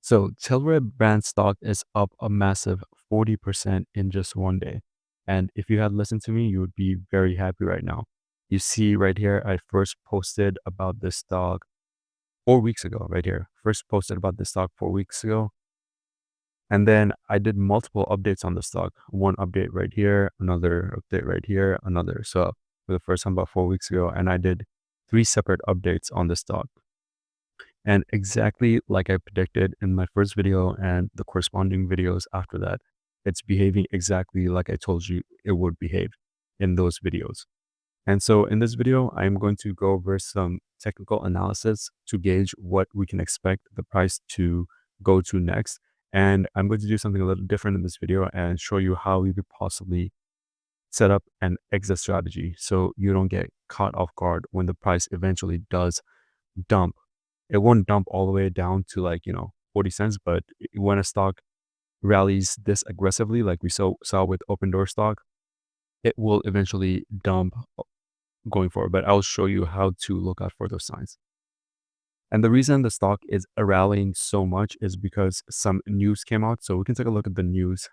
So TLRY brand stock is up a massive 40% in just one day. And if you had listened to me, you would be very happy right now. You see right here, I first posted about this stock 4 weeks ago, right here. First posted about this stock 4 weeks ago. And then I did multiple updates on the stock. One update right here, another update right here, another. So for the first time about 4 weeks ago, and I did three separate updates on the stock. And exactly like I predicted in my first video and the corresponding videos after that, it's behaving exactly like I told you it would behave in those videos. And so in this video, I'm going to go over some technical analysis to gauge what we can expect the price to go to next. And I'm going to do something a little different in this video and show you how we could possibly set up an exit strategy so you don't get caught off guard when the price eventually does dump. It won't dump all the way down to 40 cents, but when a stock rallies this aggressively, like we saw with open door stock, it will eventually dump going forward. But I'll show you how to look out for those signs. And the reason the stock is rallying so much is because some news came out. So we can take a look at the news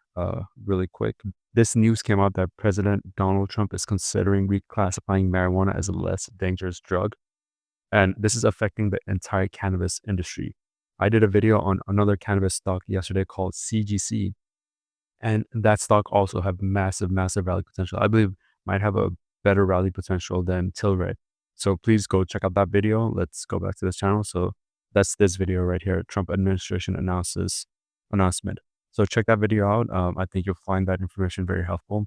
really quick. This news came out that President Donald Trump is considering reclassifying marijuana as a less dangerous drug. And this is affecting the entire cannabis industry. I did a video on another cannabis stock yesterday called CGC, and that stock also have massive, massive rally potential. I believe might have a better rally potential than TLRY. So please go check out that video. Let's go back to this channel. So that's this video right here, Trump administration announcement. So check that video out. I think you'll find that information very helpful.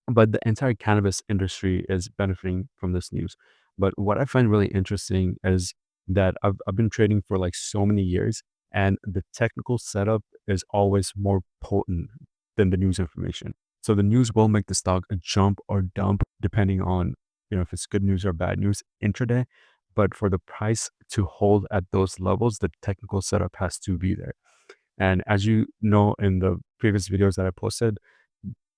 But the entire cannabis industry is benefiting from this news. But what I find really interesting is that I've been trading for like so many years, and the technical setup is always more potent than the news information. So the news will make the stock a jump or dump depending on, if it's good news or bad news intraday. But for the price to hold at those levels, the technical setup has to be there. And as you know, in the previous videos that I posted,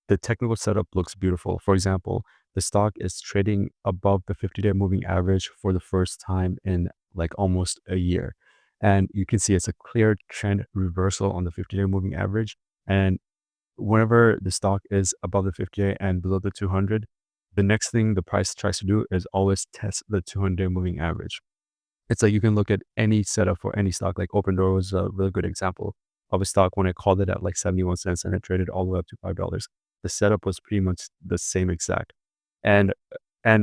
the technical setup looks beautiful. For example, the stock is trading above the 50-day moving average for the first time in like almost a year. And you can see it's a clear trend reversal on the 50-day moving average. And whenever the stock is above the 50-day and below the 200, the next thing the price tries to do is always test the 200-day moving average. It's like you can look at any setup for any stock. Like Open Door was a really good example of a stock when I called it at like 71 cents and it traded all the way up to $5. The setup was pretty much the same exact. And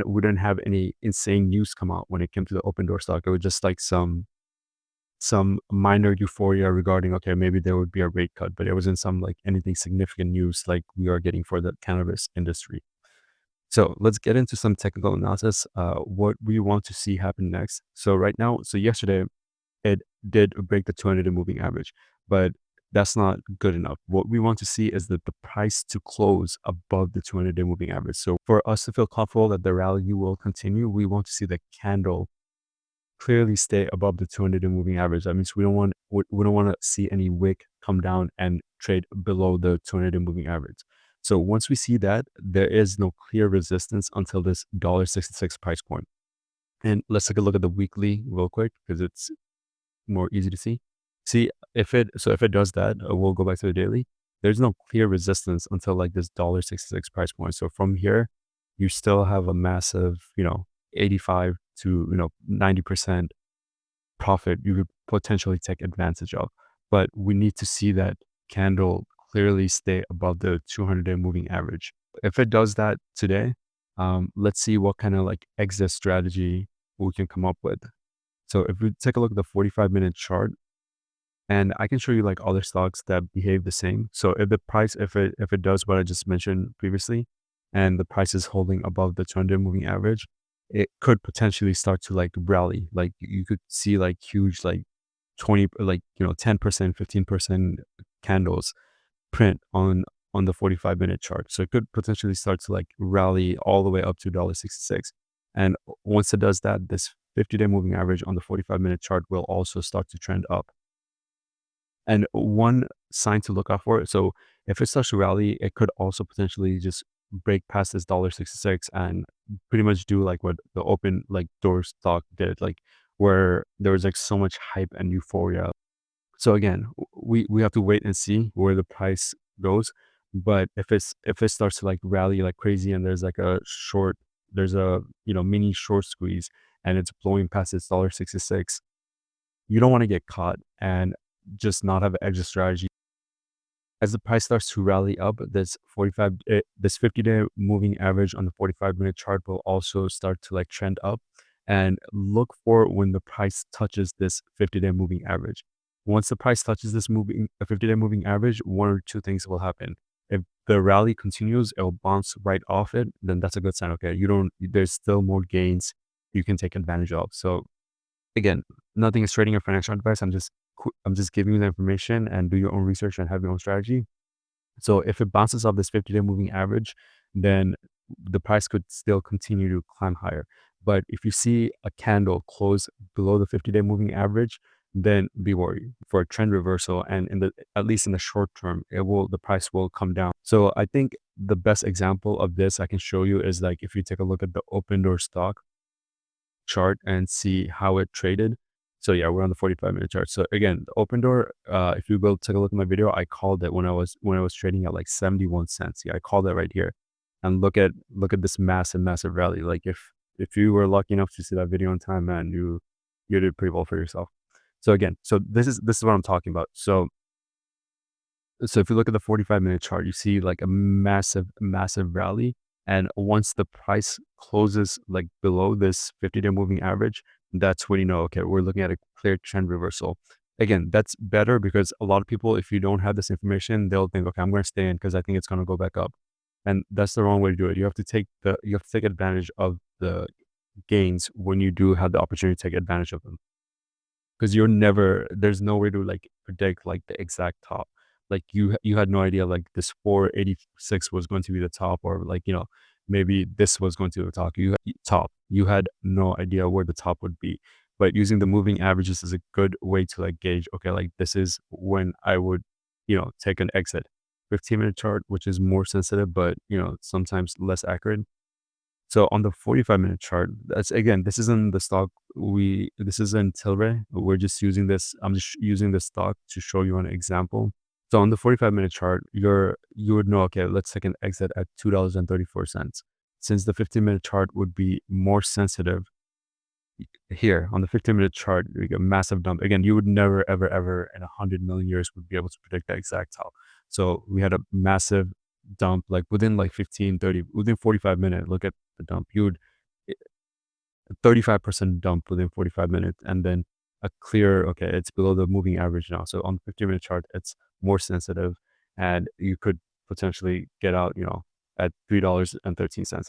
we didn't have any insane news come out when it came to the Open Door stock. It was just like some minor euphoria regarding, okay, maybe there would be a rate cut, but it wasn't some like anything significant news like we are getting for the cannabis industry. So let's get into some technical analysis, what we want to see happen next. So right now, so yesterday, it did break the 200-day moving average, but that's not good enough. What we want to see is that the price to close above the 200-day moving average. So for us to feel comfortable that the rally will continue, we want to see the candle clearly stay above the 200-day moving average. That means we don't want to see any wick come down and trade below the 200-day moving average. So once we see that, there is no clear resistance until this $1.66 price point. And let's take a look at the weekly real quick because it's more easy to see. See if it does that, we'll go back to the daily. There's no clear resistance until like this $1.66 price point. So from here, you still have a massive, 85 to 90% profit you could potentially take advantage of. But we need to see that candle clearly stay above the 200-day moving average. If it does that today, let's see what kind of like exit strategy we can come up with. So if we take a look at the 45-minute chart, and I can show you like other stocks that behave the same. So if the price, if it does what I just mentioned previously, and the price is holding above the 200 moving average, it could potentially start to like rally. Like you could see like huge like 20, like 10%, 15% candles print on the 45-minute chart. So it could potentially start to like rally all the way up to $1.66. And once it does that, this 50-day moving average on the 45-minute chart will also start to trend up. And one sign to look out for, so if it starts to rally, it could also potentially just break past this $1.66 and pretty much do like what the open like door stock did, like where there was like so much hype and euphoria So again, we have to wait and see where the price goes. But if it starts to like rally like crazy and there's like a short, there's a mini short squeeze and it's blowing past its $1.66, you don't want to get caught and just not have an exit strategy. As the price starts to rally up, this 50-day moving average on the 45-minute chart will also start to like trend up, and look for when the price touches this 50-day moving average. Once the price touches this 50-day moving average, one or two things will happen. If the rally continues, it'll bounce right off it, then that's a good sign. Okay, there's still more gains you can take advantage of. So again, nothing is trading or financial advice. I'm just giving you the information, and do your own research and have your own strategy. So if it bounces off this 50-day moving average, then the price could still continue to climb higher. But if you see a candle close below the 50-day moving average, then be worried for a trend reversal. And at least in the short term, the price will come down. So I think the best example of this I can show you is like if you take a look at the open door stock chart and see how it traded. So yeah, we're on the 45-minute chart. So again, the open door, if you go take a look at my video, I called it when I was trading at like 71 cents. Yeah, I called it right here. And look at this massive rally. Like if you were lucky enough to see that video on time, man, you did pretty well for yourself. So again, so this is what I'm talking about. So if you look at the 45-minute chart, you see like a massive rally. And once the price closes like below this 50-day moving average, that's when you know, okay, we're looking at a clear trend reversal. Again, that's better because a lot of people, if you don't have this information, they'll think, okay, I'm going to stay in because I think it's going to go back up. And that's the wrong way to do it. You have to take advantage of the gains when you do have the opportunity to take advantage of them. Because there's no way to like predict like the exact top. Like you had no idea like this 486 was going to be the top, or like maybe this was going to be the top. You had no idea where the top would be. But using the moving averages is a good way to like gauge, okay, like this is when I would take an exit. 15-minute chart, which is more sensitive but sometimes less accurate. So on the 45-minute chart, that's again, this isn't the stock this isn't TLRY. We're just using this. I'm just using the stock to show you an example. So on the 45-minute chart, you would know, okay, let's take an exit at $2.34. Since the 15-minute chart would be more sensitive, here on the 15-minute chart, you get a massive dump. Again, you would never, ever in 100 million years would be able to predict the exact top. So we had a massive dump, like within like 15, 30, within 45 minutes, look at the dump. You would 35% dump within 45 minutes, and then a clear, okay, it's below the moving average now. So on the 15-minute chart, it's more sensitive, and you could potentially get out, at $3.13.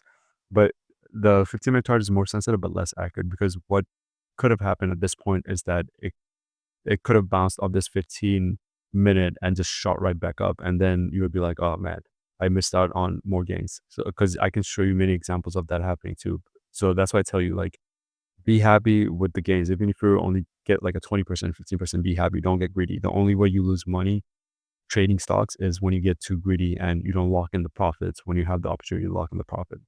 But the 15-minute chart is more sensitive but less accurate, because what could have happened at this point is that it could have bounced off this 15-minute and just shot right back up, and then you would be like, oh man, I missed out on more gains. So because I can show you many examples of that happening too. So that's why I tell you, like, be happy with the gains. Even if you only get like a 20%, 15%, be happy. Don't get greedy. The only way you lose money trading stocks is when you get too greedy and you don't lock in the profits when you have the opportunity to lock in the profit.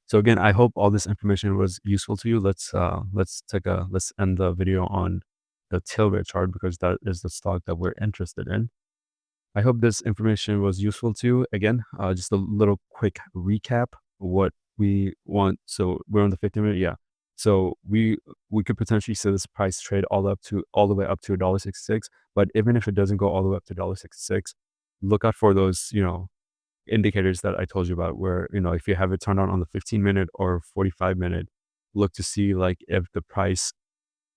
So again, I hope all this information was useful to you. Let's end the video on the TLRY chart, because that is the stock that we're interested in. I hope this information was useful to you. Again, just a little quick recap what we want. So we're on the 15-minute, yeah. So we could potentially see this price trade all the way up to $1.66. But even if it doesn't go all the way up to $1.66, look out for those indicators that I told you about, where if you have it turned on the 15-minute or 45-minute, look to see like if the price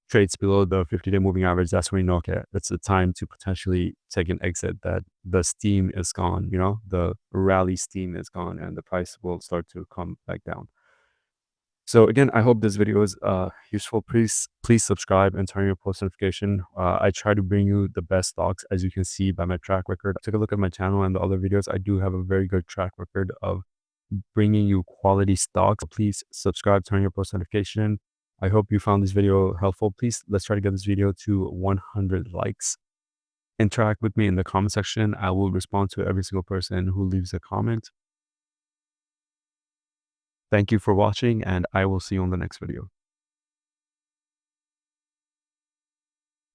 trades below the 50-day moving average. That's when you know, okay, it's the time to potentially take an exit, that the steam is gone, the rally steam is gone, and the price will start to come back down. So again, I hope this video is useful. Please subscribe and turn on your post notification. I try to bring you the best stocks, as you can see by my track record. Take a look at my channel and the other videos. I do have a very good track record of bringing you quality stocks. Please subscribe, turn on your post notification. I hope you found this video helpful. Please, let's try to get this video to 100 likes. Interact with me in the comment section. I will respond to every single person who leaves a comment. Thank you for watching, and I will see you on the next video.